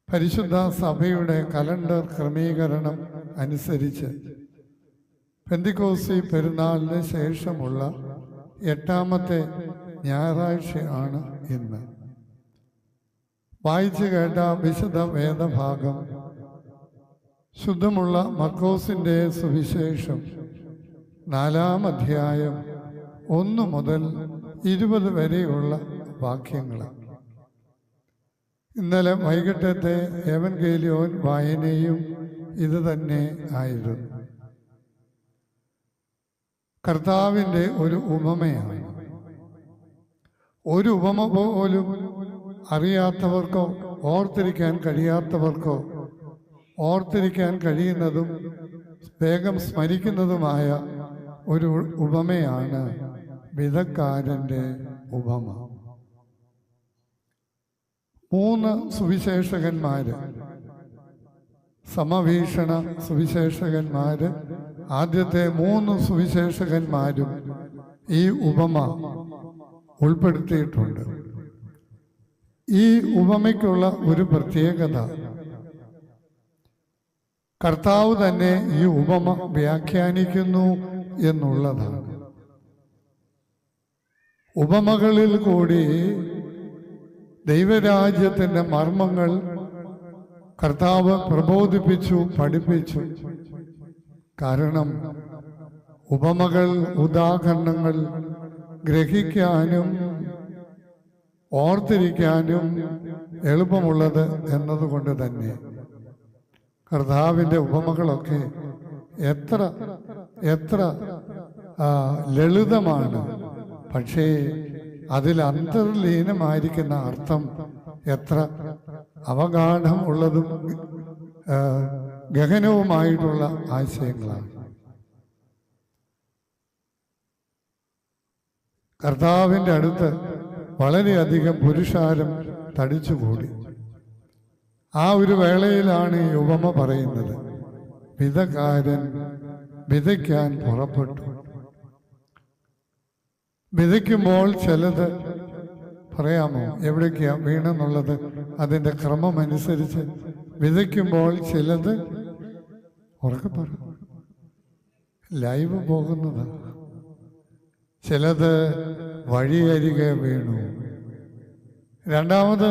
പരിശുദ്ധ സഭയുടെ കലണ്ടർ ക്രമീകരണം അനുസരിച്ച് പെന്തിക്കോസ്തി പെരുന്നാളിന് ശേഷമുള്ള 8ാമത്തെ ഞായറാഴ്ചയാണ് ഇന്ന്. വായിച്ചു കേട്ട വിശുദ്ധ വേദഭാഗം ശുദ്ധമുള്ള മർക്കോസിൻ്റെ സുവിശേഷം 4-ാം അധ്യായം 1 മുതൽ 20 വരെയുള്ള വാക്യങ്ങൾ. ഇന്നലെ വൈകിട്ടത്തെ എവൻഗേലിയോൻ വായനയും ഇത് തന്നെ ആയിരുന്നു. കർത്താവിൻ്റെ ഒരു ഉപമയാണ്. ഒരു ഉപമ പോലും അറിയാത്തവർക്കോ ഓർത്തിരിക്കാൻ കഴിയാത്തവർക്കോ ഓർത്തിരിക്കാൻ കഴിയുന്നതും വേഗം സ്മരിക്കുന്നതുമായ ഒരു ഉപമയാണ് വിധക്കാരൻ്റെ ഉപമ. 3 സുവിശേഷകന്മാര്, സമവീക്ഷണ സുവിശേഷകന്മാര്, ആദ്യത്തെ 3 സുവിശേഷകന്മാരും ഈ ഉപമ ഉൾപ്പെടുത്തിയിട്ടുണ്ട്. ഈ ഉപമയ്ക്കുള്ള ഒരു പ്രത്യേകത, കർത്താവ് തന്നെ ഈ ഉപമ വ്യാഖ്യാനിക്കുന്നു എന്നുള്ളതാണ്. ഉപമകളിൽ കൂടി ദൈവരാജ്യത്തിൻ്റെ മർമ്മങ്ങൾ കർത്താവ് പ്രബോധിപ്പിച്ചു, പഠിപ്പിച്ചു. കാരണം ഉപമകൾ, ഉദാഹരണങ്ങൾ ഗ്രഹിക്കാനും ഓർത്തിരിക്കാനും എളുപ്പമുള്ളത് എന്നതുകൊണ്ട് തന്നെ കർത്താവിൻ്റെ ഉപമകളൊക്കെ എത്ര എത്ര ലളിതമാണ്. പക്ഷേ അതിൽ അന്തർലീനമായിരിക്കുന്ന അർത്ഥം എത്ര അവഗാഢം ഉള്ളതും ഗഹനവുമായിട്ടുള്ള ആശയങ്ങളാണ്. കർത്താവിൻ്റെ അടുത്ത് വളരെയധികം പുരുഷാരം തടിച്ചുകൂടി. ആ ഒരു വേളയിലാണ് ഈ ഉപമ പറയുന്നത്. വിധക്കാരൻ വിതയ്ക്കാൻ പുറപ്പെട്ടു. വിതയ്ക്കുമ്പോൾ ചിലത് പറയാമോ എവിടേക്കാ വീണെന്നുള്ളത്? അതിൻ്റെ ക്രമമനുസരിച്ച് വിതയ്ക്കുമ്പോൾ ചിലത് ഉറക്കെ പറ, ലൈവ് പോകുന്നത്, ചിലത് വഴിയരികെ വീണു. രണ്ടാമത്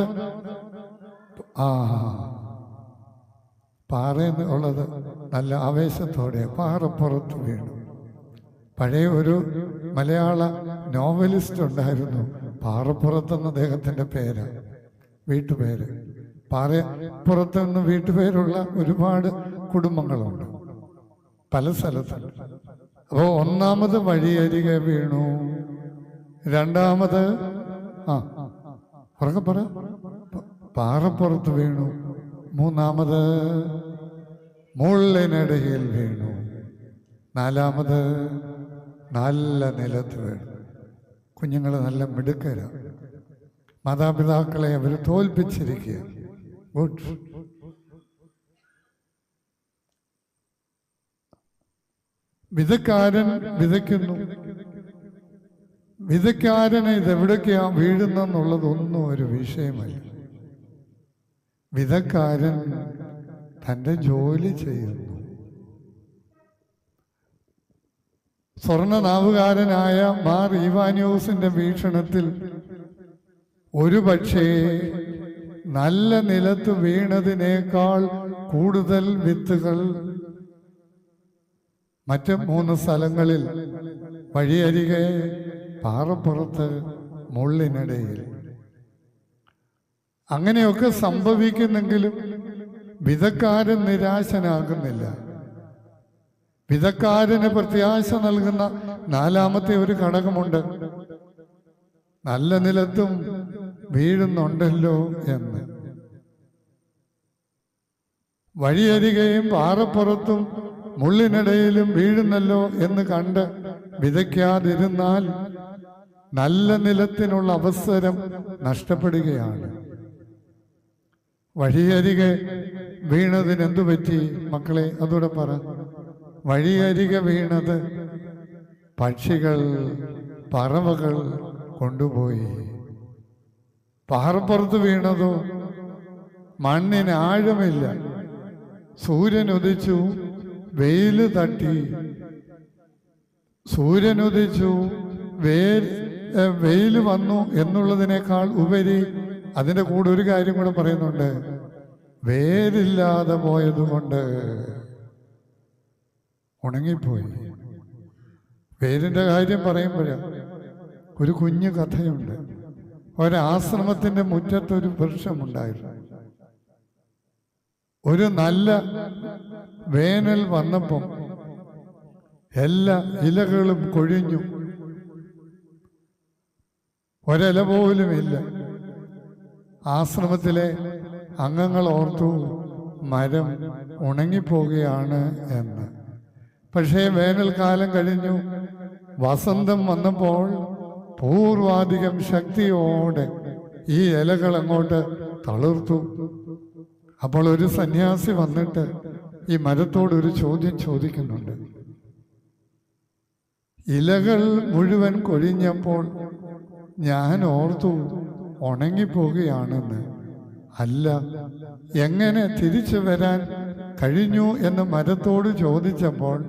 പാറയിൽ ഉള്ളത് നല്ല ആവേശത്തോടെ പാറപ്പുറത്ത് വീണു. പഴയ ഒരു മലയാള നോവലിസ്റ്റ് ഉണ്ടായിരുന്നു, പാറപ്പുറത്തെന്ന് അദ്ദേഹത്തിൻ്റെ പേരാണ്, വീട്ടുപേര്. പാറപ്പുറത്തെന്ന് വീട്ടുപേരുള്ള ഒരുപാട് കുടുംബങ്ങളുണ്ട് പല സ്ഥലത്തും. അപ്പോൾ ഒന്നാമത് വഴിയരികെ വീണു, രണ്ടാമത് ഉറക്കെ പറ പാറപ്പുറത്ത് വീണു, മൂന്നാമത് മുള്ളിനിടയിൽ വീണു, നാലാമത് നല്ല നിലത്ത് വീണു. കുഞ്ഞുങ്ങൾ നല്ല മിടുക്കരാണ്, മാതാപിതാക്കളെ അവർ തോൽപ്പിച്ചിരിക്കുക. ഗുഡ്. വിതക്കാരൻ വിതയ്ക്കുന്നു. വിതക്കാരന് ഇതെവിടേക്കാ വീഴുന്നെന്നുള്ളതൊന്നും ഒരു വിഷയമല്ല. വിതക്കാരൻ തൻ്റെ ജോലി ചെയ്യുന്നു. സ്വർണനാവുകാരനായ മാർ ഈവാനിയോസിന്റെ വീക്ഷണത്തിൽ ഒരു പക്ഷേ നല്ല നിലത്ത് വീണതിനേക്കാൾ കൂടുതൽ വിത്തുകൾ മറ്റ് 3 സ്ഥലങ്ങളിൽ, വഴിയരികെ, പാറപ്പുറത്ത്, മുള്ളിനിടയിൽ, അങ്ങനെയൊക്കെ സംഭവിക്കുന്നെങ്കിലും വിതക്കാരൻ നിരാശനാകുന്നില്ല. വിതക്കാരന് പ്രത്യാശ നൽകുന്ന 4ാമത്തെ ഒരു ഘടകമുണ്ട്. നല്ല നിലത്തും വീഴുന്നുണ്ടല്ലോ എന്ന്. വഴിയരികെയും പാറപ്പുറത്തും മുള്ളിനിടയിലും വീഴുന്നല്ലോ എന്ന് കണ്ട് വിതയ്ക്കാതിരുന്നാൽ നല്ല നിലത്തിനുള്ള അവസരം നഷ്ടപ്പെടുകയാണ്. വഴിയരികെ വീണതിനെന്തു പറ്റി മക്കളെ? അതോടെ പറ. വഴിയരികെ വീണത് പക്ഷികൾ, പറവകൾ കൊണ്ടുപോയി. പാറപ്പുറത്ത് വീണതോ മണ്ണിന് ആഴമില്ല. സൂര്യൻ ഉദിച്ചു, വെയിൽ തട്ടി. സൂര്യൻ ഉദിച്ചു, വെയിൽ വന്നു എന്നുള്ളതിനേക്കാൾ ഉപരി അതിൻ്റെ കൂടെ ഒരു കാര്യം കൂടെ പറയുന്നുണ്ട്. വേരില്ലാതെ പോയതുകൊണ്ട് ഉണങ്ങിപ്പോയി. വേരിൻ്റെ കാര്യം പറയുമ്പോഴാണ് ഒരു കുഞ്ഞു കഥയുണ്ട്. ഒരാശ്രമത്തിൻ്റെ മുറ്റത്തൊരു വൃക്ഷമുണ്ടായിരുന്നു. ഒരു നല്ല വേനൽ വന്നപ്പം എല്ലാ ഇലകളും കൊഴിഞ്ഞു, ഒരില പോലും ഇല്ല. ആശ്രമത്തിലെ അംഗങ്ങൾ ഓർത്തു മരം ഉണങ്ങിപ്പോവുകയാണ് എന്ന്. പക്ഷേ വേനൽക്കാലം കഴിഞ്ഞു, വസന്തം വന്നപ്പോൾ പൂർവാധികം ശക്തിയോടെ ഈ ഇലകൾ അങ്ങോട്ട് തളിർത്തു. അപ്പോൾ ഒരു സന്യാസി വന്നിട്ട് ഈ മരത്തോടൊരു ചോദ്യം ചോദിക്കുന്നുണ്ട്. ഇലകൾ മുഴുവൻ കൊഴിഞ്ഞപ്പോൾ ഞാൻ ഓർത്തു ഉണങ്ങിപ്പോവുകയാണെന്ന്. അല്ല, എങ്ങനെ തിരിച്ചു വരാൻ കഴിഞ്ഞു എന്ന് മരത്തോട് ചോദിച്ചപ്പോൾ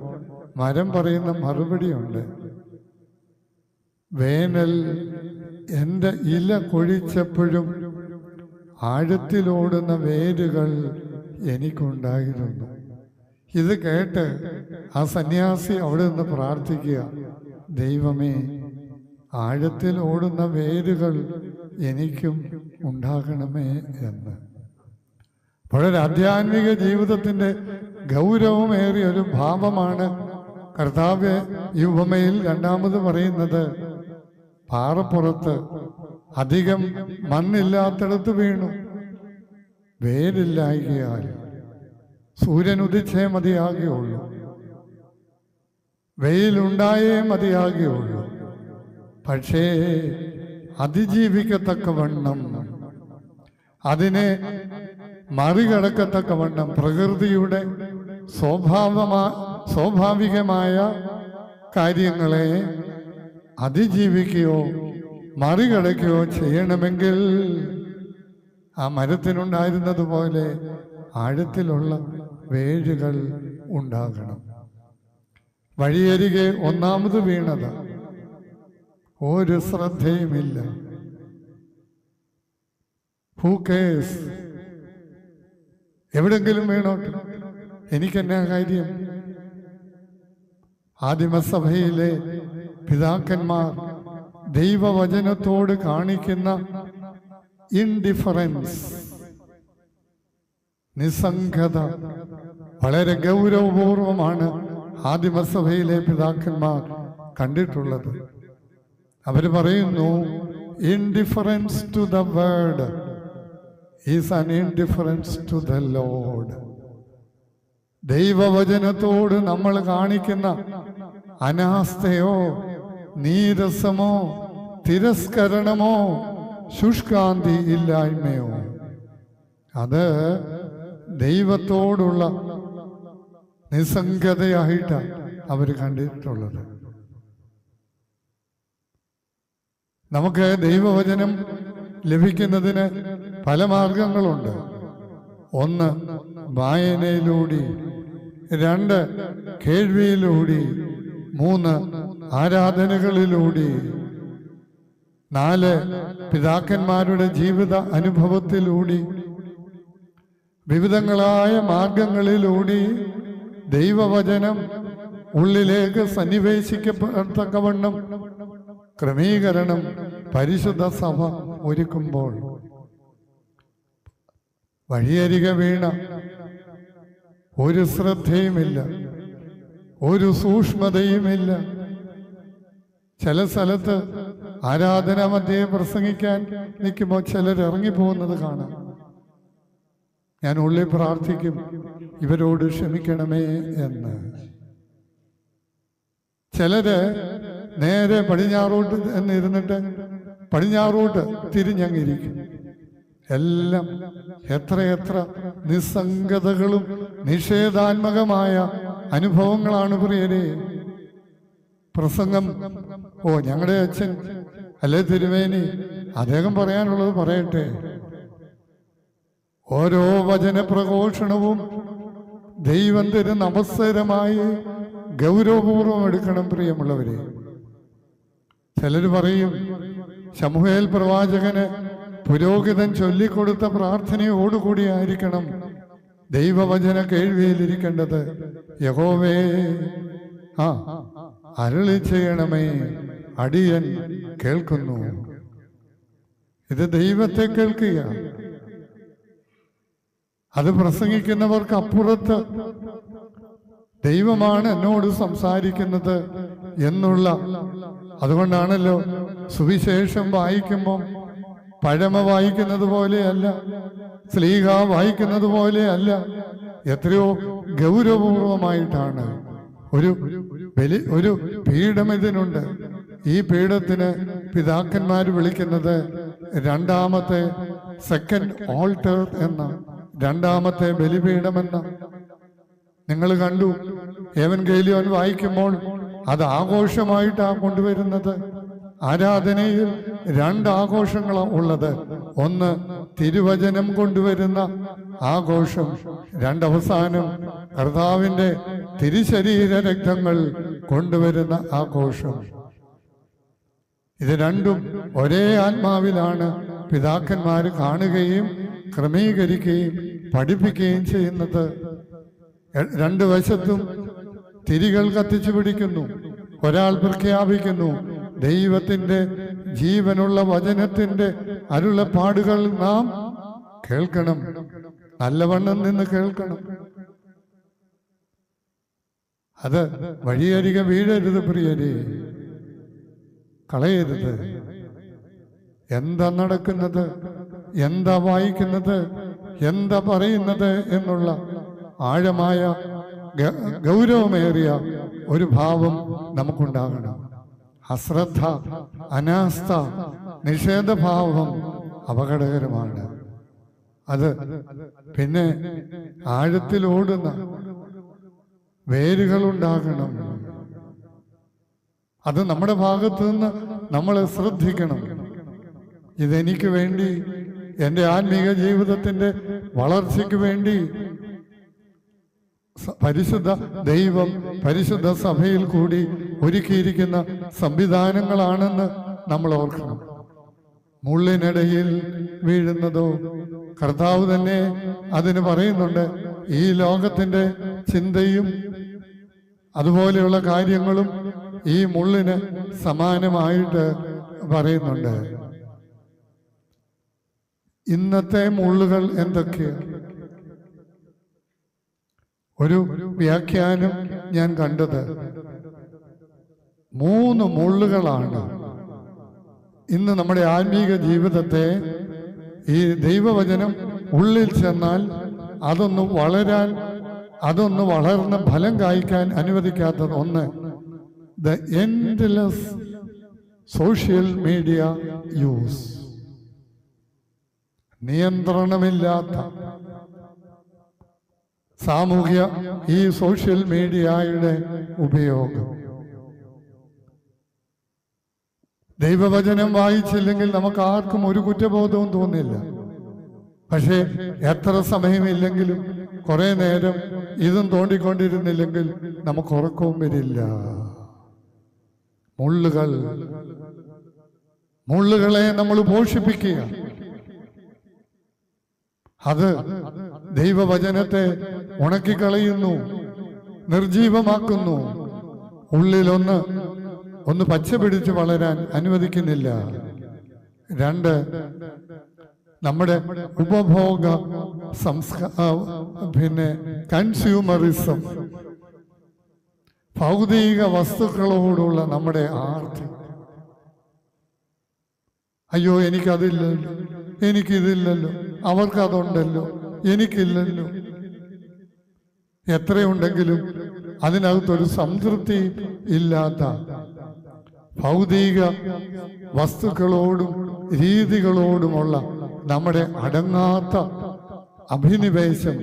മരം പറയുന്ന മറുപടിയുണ്ട്. വേനൽ എൻ്റെ ഇല കൊഴിച്ചപ്പോഴും ആഴത്തിലോടുന്ന വേരുകൾ എനിക്കുണ്ടായിരുന്നു. ഇത് കേട്ട് ആ സന്യാസി അവിടെ നിന്ന് പ്രാർത്ഥിക്കുക, ദൈവമേ, ആഴത്തിൽ ഓടുന്ന വേരുകൾ എനിക്കും ഉണ്ടാകണമേ എന്ന്. വളരെ ആധ്യാത്മിക ജീവിതത്തിൻ്റെ ഗൗരവമേറിയ ഒരു ഭാവമാണ് കർത്താവ് ഈ ഉപമയിൽ രണ്ടാമത് പറയുന്നത്. പാറപ്പുറത്ത് അധികം മണ്ണില്ലാത്തിടത്ത് വീണു. വേരില്ലായകയാൽ സൂര്യൻ ഉദിച്ചേ മതിയാകുകയുള്ളൂ, വെയിലുണ്ടായേ മതിയാകുകയുള്ളൂ. പക്ഷേ അതിജീവിക്കത്തക്കവണ്ണം, അതിനെ മറികടക്കത്തക്കവണ്ണം പ്രകൃതിയുടെ സ്വാഭാവികമായ കാര്യങ്ങളെ അതിജീവിക്കുകയോ മറികടക്കുകയോ ചെയ്യണമെങ്കിൽ ആ മരത്തിനുണ്ടായിരുന്നതുപോലെ ആഴത്തിലുള്ള വേരുകൾ ഉണ്ടാകണം. വഴിയരികെ ഒന്നാമത് വീണത്, ഒരു ശ്രദ്ധയുമില്ല. ഹൂ കേഴ്സ്, എവിടെങ്കിലും വീണോട്ടെ, എനിക്കെന്നാ കാര്യം. ആദിമസഭയിലെ പിതാക്കന്മാർ ദൈവവചനത്തോട് കാണിക്കുന്ന ഇൻഡിഫറൻസ്, നിസ്സംഗത വളരെ ഗൗരവപൂർവമാണ് ആദിമസഭയിലെ പിതാക്കന്മാർ കണ്ടിട്ടുള്ളത്. അവർ പറയുന്നു, indifference to the word is an indifference to the Lord. ദൈവവചനത്തോട് നമ്മൾ കാണിക്കുന്ന അനാസ്ഥയോ നീരസമോ തിരസ്കരണമോ ശുഷ്കാന്തി ഇല്ലായ്മയോ അത് ദൈവത്തോടുള്ള നിസ്സംഗതയായിട്ടാണ് അവർ കണ്ടിട്ടുള്ളത്. നമുക്ക് ദൈവവചനം ലഭിക്കുന്നതിന് പല മാർഗങ്ങളുണ്ട്. ഒന്ന്, വായനയിലൂടെ. രണ്ട്, കേൾവിയിലൂടെ. മൂന്ന്, ആരാധനകളിലൂടെ. നാല്, പിതാക്കന്മാരുടെ ജീവിത അനുഭവത്തിലൂടെ. വിവിധങ്ങളായ മാർഗങ്ങളിലൂടെ ദൈവവചനം ഉള്ളിലേക്ക് സന്നിവേശിക്കപ്പെടത്തക്കവണ്ണം ക്രമീകരണം പരിശുദ്ധ സഭ ഒരുക്കുമ്പോൾ വഴിയരികെ വീണ ഒരു ശ്രദ്ധയുമില്ല, ഒരു സൂക്ഷ്മതയുമില്ല. ചില സ്ഥലത്ത് ആരാധനാ മധ്യേ പ്രസംഗിക്കാൻ നിൽക്കുമ്പോൾ ചിലർ ഇറങ്ങിപ്പോകുന്നത് കാണാം. ഞാൻ ഉള്ളിൽ പ്രാർത്ഥിക്കും, ഇവരോട് ക്ഷമിക്കണമേ എന്ന്. ചിലര് നേരെ പടിഞ്ഞാറോട്ട് എന്നിരുന്നിട്ട് പടിഞ്ഞാറോട്ട് തിരിഞ്ഞങ്ങിരിക്കും. എല്ലാം എത്രയെത്ര നിസ്സംഗതകളും നിഷേധാത്മകമായ അനുഭവങ്ങളാണ് പ്രിയരെ. പ്രസംഗം, ഞങ്ങളുടെ അച്ഛൻ അല്ലെ തിരുമേനി, അദ്ദേഹം പറയാനുള്ളത് പറയട്ടെ. ഓരോ വചനപ്രഘോഷണവും ദൈവം തരുന്ന അവസരമായി ഗൗരവപൂർവം എടുക്കണം. പ്രിയമുള്ളവരെ, ചിലർ പറയും ശമൂവേൽ പ്രവാചകന് പുരോഹിതൻ ചൊല്ലിക്കൊടുത്ത പ്രാർത്ഥനയോടുകൂടി ആയിരിക്കണം ദൈവവചന കേൾവിയിലിരിക്കേണ്ടത്. യഹോവേ അരുളി ചെയ്യണമേ, അടിയൻ കേൾക്കുന്നു. ഇത് ദൈവത്തെ കേൾക്കുക. അത് പ്രസംഗിക്കുന്നവർക്ക് അപ്പുറത്ത് ദൈവമാണ് എന്നോട് സംസാരിക്കുന്നത് എന്നുള്ള, അതുകൊണ്ടാണല്ലോ സുവിശേഷം വായിക്കുമ്പോൾ പഴമ വായിക്കുന്നത് പോലെയല്ല, സ്ലീഹ വായിക്കുന്നത് പോലെയല്ല, എത്രയോ ഗൗരവപൂർവമായിട്ടാണ്. ഒരു പീഠം ഇതിനുണ്ട്. ഈ പീഠത്തിന് പിതാക്കന്മാർ വിളിക്കുന്നത് രണ്ടാമത്തെ സെക്കൻഡ് ഓൾട്ടർ എന്ന, രണ്ടാമത്തെ ബലിപീഠമെന്ന. നിങ്ങൾ കണ്ടു, ഏവൻഗേലിയോൻ വായിക്കുമ്പോൾ അത് ആഘോഷമായിട്ടാണ് കൊണ്ടുവരുന്നത്. ആരാധനയിൽ രണ്ട് ആഘോഷങ്ങളാണ് ഉള്ളത്. ഒന്ന് തിരുവചനം കൊണ്ടുവരുന്ന ആഘോഷം, രണ്ടവസാനം കർത്താവിൻ്റെ തിരുശരീര രക്തങ്ങൾ കൊണ്ടുവരുന്ന ആഘോഷം. ഇത് രണ്ടും ഒരേ ആത്മാവിലാണ് പിതാക്കന്മാർ കാണുകയും ക്രമീകരിക്കുകയും പഠിപ്പിക്കുകയും ചെയ്യുന്നത്. രണ്ടു വശത്തും തിരികൾ കത്തിച്ചു പിടിക്കുന്നു. ഒരാൾ പ്രഖ്യാപിക്കുന്നു, ദൈവത്തിൻ്റെ ജീവനുള്ള വചനത്തിൻ്റെ അരുളപ്പാടുകൾ നാം കേൾക്കണം, നല്ലവണ്ണം നിന്ന് കേൾക്കണം. അത് വഴിയരികെ വീഴരുത് പ്രിയരെ, കളയരുത്. എന്താ നടക്കുന്നത്, എന്താ വായിക്കുന്നത്, എന്താ പറയുന്നത് എന്നുള്ള ആഴമായ ഗൗരവമേറിയ ഒരു ഭാവം നമുക്കുണ്ടാകണം. അശ്രദ്ധ, അനാസ്ഥ, നിഷേധഭാവം അപകടകരമാണ്. അത് പിന്നെ ആഴത്തിലോടുന്ന വേരുകളുണ്ടാകണം. അത് നമ്മുടെ ഭാഗത്തു നിന്ന് നമ്മൾ ശ്രദ്ധിക്കണം. ഇതെനിക്ക് വേണ്ടി, എൻ്റെ ആത്മീക ജീവിതത്തിൻ്റെ വളർച്ചയ്ക്ക് വേണ്ടി പരിശുദ്ധ ദൈവം പരിശുദ്ധ സഭയിൽ കൂടി ഒരുക്കിയിരിക്കുന്ന സംവിധാനങ്ങളാണെന്ന് നമ്മൾ ഓർക്കണം. മുള്ളിനിടയിൽ വീഴുന്നതോ, കർത്താവ് തന്നെ അതിന് പറയുന്നുണ്ട്, ഈ ലോകത്തിൻ്റെ ചിന്തയും അതുപോലെയുള്ള കാര്യങ്ങളും ഈ മുള്ളിന് സമാനമായിട്ട് പറയുന്നുണ്ട്. ഇന്നത്തെ മുള്ളുകൾ എന്തൊക്കെയാണ്? ഒരു വ്യാഖ്യാനം ഞാൻ കണ്ടത് 3 മുള്ളുകളാണ് ഇന്ന് നമ്മുടെ ആത്മീക ജീവിതത്തെ, ഈ ദൈവവചനം ഉള്ളിൽ ചെന്നാൽ അതൊന്ന് വളരാൻ, അതൊന്ന് വളർന്ന് ഫലം കായ്ക്കാൻ അനുവദിക്കാത്തത്. ഒന്ന്, the endless social media use, നിയന്ത്രണമില്ലാത്ത സാമൂഹ്യ ഈ സോഷ്യൽ മീഡിയയുടെ ഉപയോഗം. ദൈവവചനം വായിച്ചില്ലെങ്കിൽ നമുക്ക് ആർക്കും ഒരു കുറ്റബോധവും തോന്നില്ല. പക്ഷേ എത്ര സമയമില്ലെങ്കിലും കുറെ നേരം ഇതും തോണ്ടിക്കൊണ്ടിരുന്നില്ലെങ്കിൽ നമുക്ക് ഉറക്കവും വരില്ല. മുള്ളുകളെ നമ്മൾ പോഷിപ്പിക്കുക. അത് ദൈവവചനത്തെ ഉണക്കിക്കളയുന്നു, നിർജീവമാക്കുന്നു. ഉള്ളിലൊന്ന് പച്ച പിടിച്ച് വളരാൻ അനുവദിക്കുന്നില്ല. 2, നമ്മുടെ ഉപഭോഗ കൺസ്യൂമറിസം, ഭൗതിക വസ്തുക്കളോടുള്ള നമ്മുടെ ആർത്തി. അയ്യോ, എനിക്കതില്ലല്ലോ, എനിക്കിതില്ലല്ലോ, അവർക്കതുണ്ടല്ലോ, എനിക്കില്ലല്ലോ. എത്രയുണ്ടെങ്കിലും അതിനകത്തൊരു സംതൃപ്തി ഇല്ലാത്ത ഭൗതിക വസ്തുക്കളോടും രീതികളോടുമുള്ള നമ്മുടെ അടങ്ങാത്ത അഭിനിവേശം.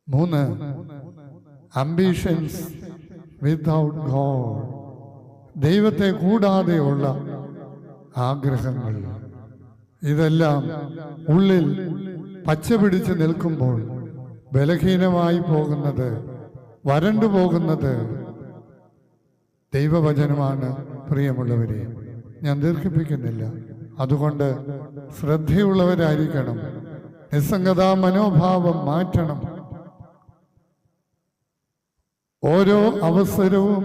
3, ambitions without God, ദൈവത്തെ കൂടാതെയുള്ള ആഗ്രഹങ്ങൾ. ഇതെല്ലാം ഉള്ളിൽ പച്ച പിടിച്ച് നിൽക്കുമ്പോൾ ബലഹീനമായി പോകുന്നത്, വരണ്ടു പോകുന്നത് ദൈവവചനമാണ്. പ്രിയമുള്ളവരെ, ഞാൻ ദീർഘിപ്പിക്കുന്നില്ല. അതുകൊണ്ട് ശ്രദ്ധയുള്ളവരായിരിക്കണം. നിസ്സംഗതാ മനോഭാവം മാറ്റണം. ഓരോ അവസരവും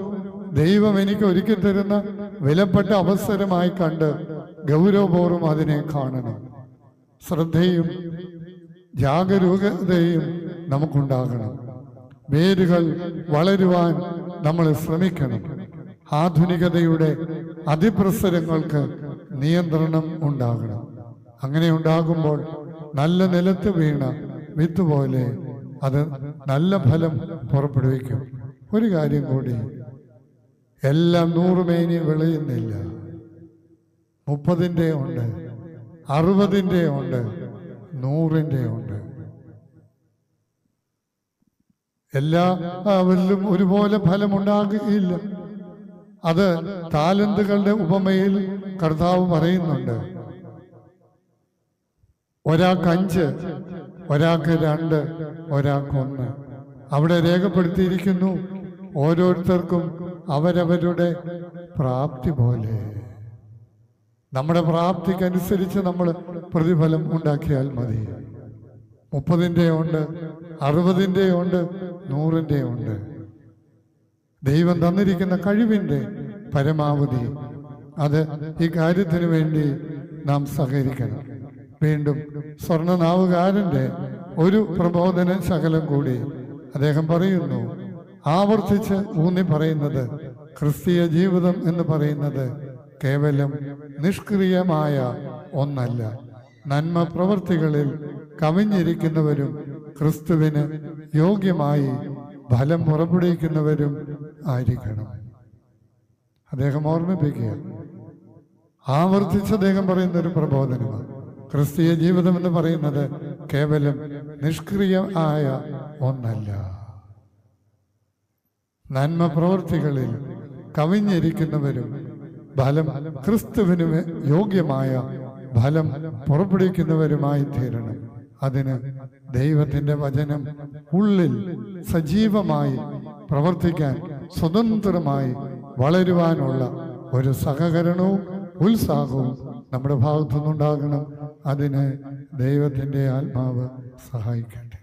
ദൈവം എനിക്ക് ഒരുക്കി തരുന്ന വിലപ്പെട്ട അവസരമായി കണ്ട് ഗൗരവപൂർവ്വം അതിനെ കാണണം. ശ്രദ്ധയും ജാഗരൂകതയും നമുക്കുണ്ടാകണം. വേരുകൾ വളരുവാൻ നമ്മൾ ശ്രമിക്കണം. ആധുനികതയുടെ അതിപ്രസരങ്ങൾക്ക് നിയന്ത്രണം ഉണ്ടാകണം. അങ്ങനെ ഉണ്ടാകുമ്പോൾ നല്ല നിലത്ത് വീണ വിത്ത് പോലെ അത് നല്ല ഫലം പുറപ്പെടുവിക്കും. ഒരു കാര്യം കൂടി, എല്ലാം 100 മേനി വിളയുന്നില്ല. 30-ന്റെ ഉണ്ട്, 60-ന്റെ ഉണ്ട്, 100-ന്റെ ഉണ്ട്. എല്ലാവരിലും ഒരുപോലെ ഫലമുണ്ടാകുകയില്ല. അത് താലന്തുകളുടെ ഉപമയിൽ കർത്താവ് പറയുന്നുണ്ട്. ഒരാൾക്ക് 5, ഒരാൾക്ക് 2, ഒരാൾക്ക് 1. അവിടെ രേഖപ്പെടുത്തിയിരിക്കുന്നു, ഓരോരുത്തർക്കും അവരവരുടെ പ്രാപ്തി പോലെ. നമ്മുടെ പ്രാപ്തിക്കനുസരിച്ച് നമ്മൾ പ്രതിഫലം ഉണ്ടാക്കിയാൽ മതി. 30-ന്റെ ഉണ്ട്, 60-ന്റെ ഉണ്ട്, 100-ന്റെ ഉണ്ട്. ദൈവം തന്നിരിക്കുന്ന കഴിവിൻ്റെ പരമാവധി അത് ഈ കാര്യത്തിന് വേണ്ടി നാം സഹകരിക്കണം. വീണ്ടും സ്വർണ്ണനാവുകാരൻ്റെ ഒരു പ്രബോധന ശകലം കൂടി അദ്ദേഹം പറയുന്നു. ആവർത്തിച്ച് ഊന്നി പറയുന്നത്, ക്രിസ്തീയ ജീവിതം എന്ന് പറയുന്നത് കേവലം നിഷ്ക്രിയമായ ഒന്നല്ല. നന്മ പ്രവൃത്തികളിൽ കവിഞ്ഞിരിക്കുന്നവരും ക്രിസ്തുവിന് യോഗ്യമായി ഫലം പുറപ്പെടുവിക്കുന്നവരും ആയിരിക്കണം. അദ്ദേഹം ഓർമ്മിപ്പിക്കുക. ആവർത്തിച്ച് അദ്ദേഹം പറയുന്ന ഒരു പ്രബോധനമാണ്. ക്രിസ്തീയ ജീവിതം എന്ന് പറയുന്നത് കേവലം നിഷ്ക്രിയമായ ഒന്നല്ല. നന്മ പ്രവൃത്തികളിൽ കവിഞ്ഞിരിക്കുന്നവരും ഫലം ക്രിസ്തുവിന് യോഗ്യമായ ഫലം പുറപ്പെടുവിക്കുന്നവരുമായി തീരണം. അതിന് ദൈവത്തിൻ്റെ വചനം ഉള്ളിൽ സജീവമായി പ്രവർത്തിക്കാൻ, സ്വതന്ത്രമായി വളരുവാനുള്ള ഒരു സഹകരണവും ഉത്സാഹവും നമ്മുടെ ഭാഗത്തുനിന്നുണ്ടാകണം. അതിന് ദൈവത്തിൻ്റെ ആത്മാവ് സഹായിക്കട്ടെ.